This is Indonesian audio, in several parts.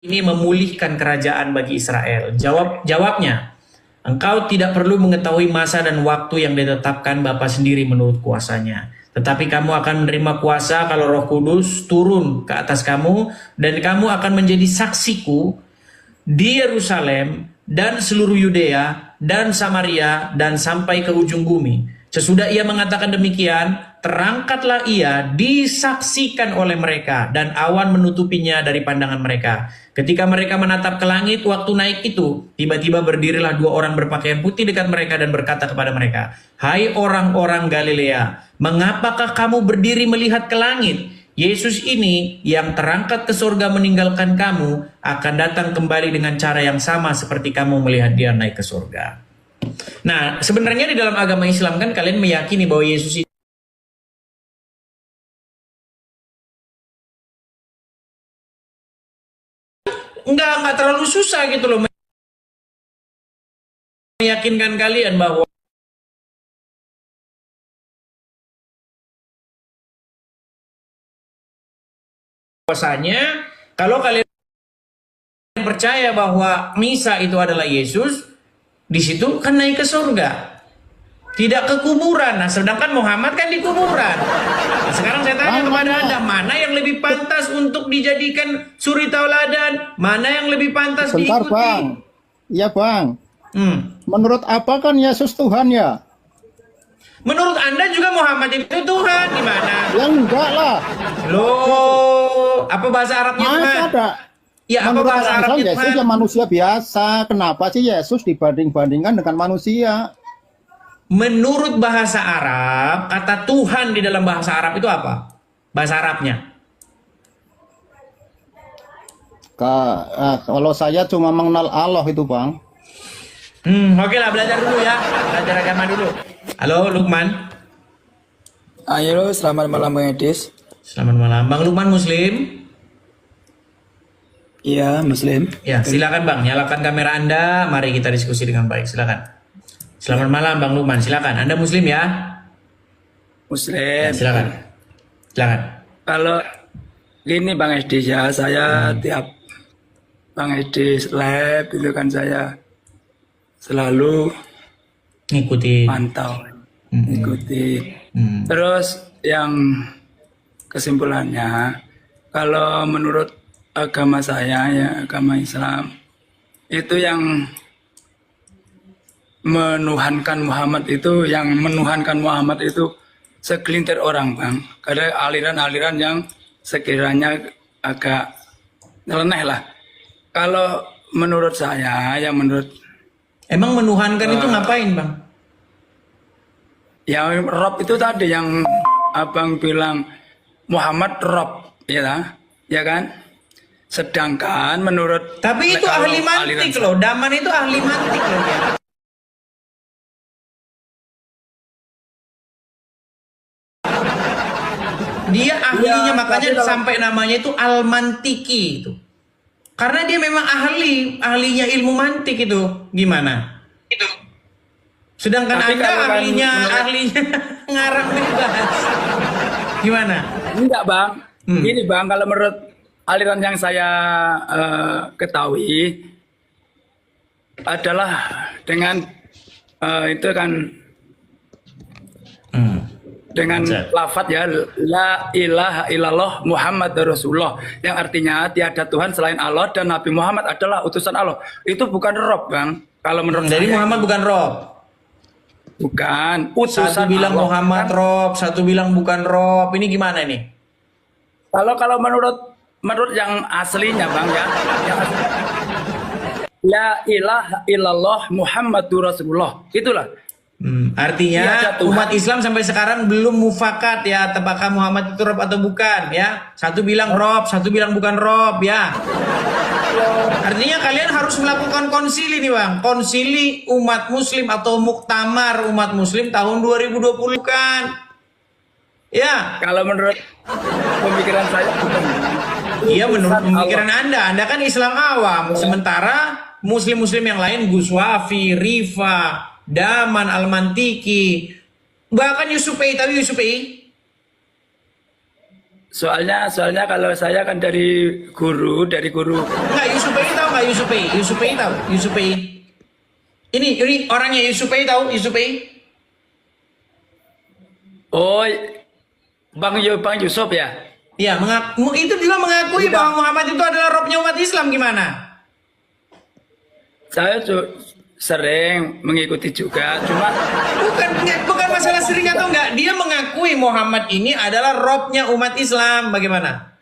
ini memulihkan kerajaan bagi Israel? Jawabnya, engkau tidak perlu mengetahui masa dan waktu yang ditetapkan Bapa sendiri menurut kuasanya. Tetapi kamu akan menerima kuasa kalau Roh Kudus turun ke atas kamu, dan kamu akan menjadi saksiku di Yerusalem dan seluruh Yudea dan Samaria dan sampai ke ujung bumi. Sesudah ia mengatakan demikian, terangkatlah ia disaksikan oleh mereka, dan awan menutupinya dari pandangan mereka. Ketika mereka menatap ke langit waktu naik itu, tiba-tiba berdirilah dua orang berpakaian putih dekat mereka dan berkata kepada mereka, "Hai orang-orang Galilea, mengapakah kamu berdiri melihat ke langit? Yesus ini yang terangkat ke surga meninggalkan kamu akan datang kembali dengan cara yang sama seperti kamu melihat dia naik ke surga." Nah, sebenarnya di dalam agama Islam kan kalian meyakini bahwa Yesus ini nggak terlalu susah gitu loh meyakinkan kalian bahwa bahwasanya kalau kalian percaya bahwa Misa itu adalah Yesus, di situ kan naik ke surga, tidak ke kuburan. Nah, sedangkan Muhammad kan di kuburan. Nah, sekarang saya tanya kepada Anda, mana yang lebih pantas untuk dijadikan suri tauladan? Mana yang lebih pantas Bentar, diikuti? Bang. Iya, Bang. Menurut apa kan Yesus Tuhan ya? Menurut Anda juga Muhammad itu Tuhan, gimana? Ya enggak lah. Loh, apa bahasa Arabnya Masa Tuhan? ada? Ya, apa Menurut bahasa orang Islam, Arabnya Yesus Tuhan? ya manusia biasa. Kenapa sih Yesus dibanding-bandingkan dengan manusia? Menurut bahasa Arab, kata Tuhan di dalam bahasa Arab itu apa? Bahasa Arabnya. Kalau saya cuma mengenal Allah itu, Bang. Oke lah, belajar dulu ya. Belajar agama dulu. Halo, Lukman. Ayo, selamat malam Bang Edis. Selamat malam. Bang Lukman Muslim? Iya, Muslim. Ya, silakan Bang. Nyalakan kamera Anda. Mari kita diskusi dengan baik. Silakan. Selamat malam Bang Lukman. Silakan. Anda Muslim ya? Muslim. Ya, silakan. Silakan. Kalau gini Bang Edis ya, saya tiap Bang Edis live itu kan saya selalu Ngikuti. pantau, ikuti. Terus yang kesimpulannya, kalau menurut agama saya ya, agama Islam, itu yang menuhankan Muhammad itu segelintir orang, Bang. Ada aliran-aliran yang sekiranya agak nyeleneh lah. Kalau menurut saya, ya menurut Emang menuhankan itu ngapain Bang? ya Rob itu tadi yang Abang bilang Muhammad Rob, ya kan? Sedangkan menurut Tapi itu kalau ahli mantik aliran- loh. Daman itu ahli mantik loh dia. Dia ahlinya, Ya, makanya tapi kalau- sampai namanya itu Al-Mantiki itu. Karena dia memang ahlinya ilmu mantik itu. Gimana? Sedangkan Tapi Anda kalau kan ahlinya ngarang bebas. Gimana? Enggak, Bang. Ini Bang, kalau menurut aliran yang saya ketahui adalah dengan itu kan dengan lafadz ya, la ilaha illallah Muhammad Rasulullah, yang artinya tiada Tuhan selain Allah dan Nabi Muhammad adalah utusan Allah. Itu bukan Rob, Bang. Kalau menurut Jadi saya Muhammad bukan Rob. bukan utusan Satu bilang Allah. Muhammad Rob, satu bilang bukan Rob. Ini gimana nih? Kalau menurut yang aslinya Bang ya, yang asli, la ilaha illallah Muhammadur Rasulullah. Itulah. Artinya Tiada Tuhan. umat Islam sampai sekarang belum mufakat ya, apakah Muhammad itu Rob atau bukan ya. Satu bilang Rob, satu bilang bukan Rob ya. Artinya kalian harus melakukan konsili nih Bang. Konsili umat muslim atau muktamar umat muslim tahun 2020 kan. Ya. Kalau menurut pemikiran saya bukan. Iya, menurut Utusan pemikiran Allah. Anda kan Islam awam. Sementara muslim-muslim yang lain Gus Wafi, Rifa, Daman, Al-Mantiki, bahkan Yusufei, tahu Yusufei? Soalnya kalau saya kan dari guru. Enggak, Yusupei tahu nggak Yusupei? Yusupei tahu? Yusupei. Ini orangnya Yusupei tahu? Yusupei? Oh, Bang Yusuf ya? Iya, itu juga mengakui bahwa Muhammad itu adalah robnya umat Islam gimana? Saya sering mengikuti juga, cuma Bukan masalah sering atau enggak. Dia mengakui Muhammad ini adalah robnya umat Islam. Bagaimana?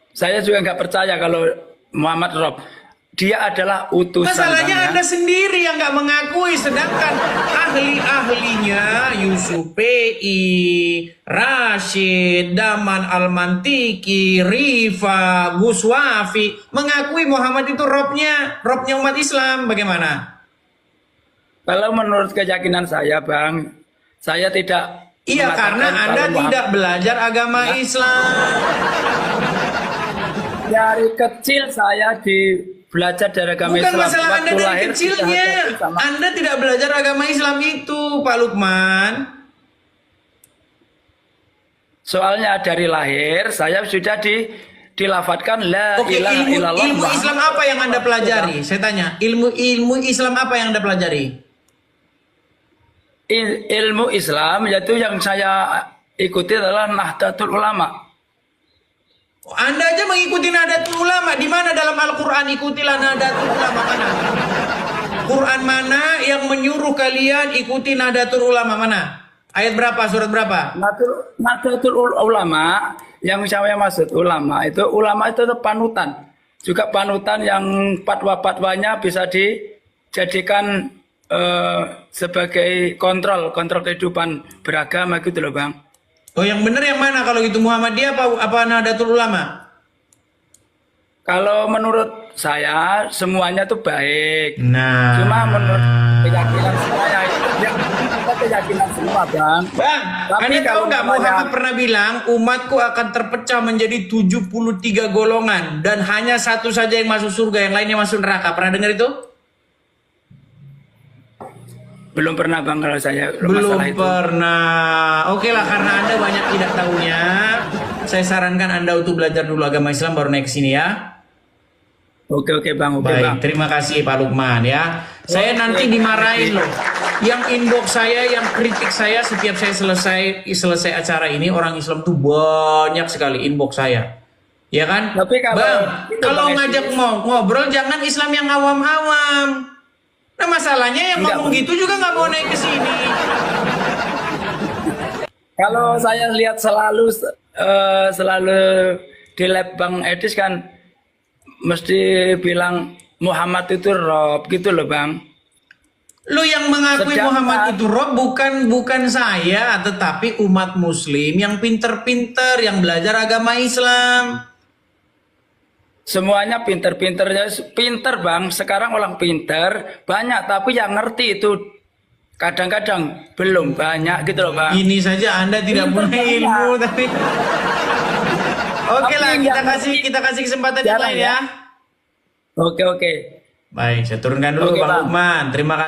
saya juga nggak percaya kalau Muhammad Rob. Dia adalah utusan. Masalahnya Bang, ya. Anda sendiri yang nggak mengakui, sedangkan ahli-ahlinya Yusupei, Rashid, Daman Al-Mantiki, Rifa, Guswafi mengakui Muhammad itu robnya umat Islam. Bagaimana? Kalau menurut keyakinan saya, Bang, saya tidak. Iya, karena Anda tidak belajar agama Islam. Dari kecil saya belajar dari agama Bukan Islam. masalah Anda Waktu dari lahir kecilnya. sudah sama. Anda tidak belajar agama Islam itu, Pak Lukman. Soalnya dari lahir saya sudah dilafatkan la Oke, ilaha illallah. ilmu Islam apa yang Anda pelajari? Saya tanya, ilmu Islam apa yang Anda pelajari? Ilmu Islam yaitu yang saya ikuti adalah Nahdlatul Ulama. Anda aja mengikuti Nahdlatul Ulama. Di mana dalam Al-Quran ikutilah Nahdlatul Ulama mana? Quran mana yang menyuruh kalian ikuti Nahdlatul Ulama mana? Ayat berapa? Surat berapa? Nahdlatul Ulama yang saya maksud ulama itu panutan. Juga panutan yang fatwa-fatwanya bisa dijadikan sebagai kontrol kehidupan beragama gitu loh, Bang. Oh, yang benar yang mana kalau gitu, Muhammadiyah apa Nahdlatul Ulama? Kalau menurut saya semuanya tuh baik. Nah, Cuma menurut keyakinan saya yang keyakinan semua, Bang. Bang, Tapi Anda tahu kalau nggak namanya- Muhammad pernah bilang umatku akan terpecah menjadi 73 golongan dan hanya satu saja yang masuk surga, yang lainnya masuk neraka. Pernah dengar itu? Belum pernah, Bang, kalau saya Belum masalah itu. pernah. Oke lah, karena Anda banyak tidak tahunya, saya sarankan Anda untuk belajar dulu agama Islam baru naik ke sini ya. Oke, Bang. Oke, Baik, Bang. terima kasih Pak Lukman ya. Saya nanti dimarahin loh. Yang inbox saya, yang kritik saya setiap saya selesai acara ini, orang Islam tuh banyak sekali inbox saya. Ya kan? Tapi Kalau Bang, ngajak ngobrol jangan Islam yang awam-awam. Nah, masalahnya yang Enggak, ngomong Bang. gitu juga nggak mau naik ke sini. Kalau saya lihat selalu di lab Bang Edis kan mesti bilang Muhammad itu Rob gitu loh, Bang. Lu yang mengakui Sedangkan- Muhammad itu Rob bukan saya, tetapi umat Muslim yang pinter-pinter, yang belajar agama Islam. Semuanya pinter, Bang. Sekarang orang pinter banyak, tapi yang ngerti itu kadang-kadang belum banyak gitu loh, Bang. Ini saja Anda tidak Pinter punya banget. ilmu, tapi oke lah, Tapi kita kasih kesempatan yang jarang lain ya. ya. Oke. Baik, saya turunkan dulu Oke, Bang Bang. Lukman. Terima kasih.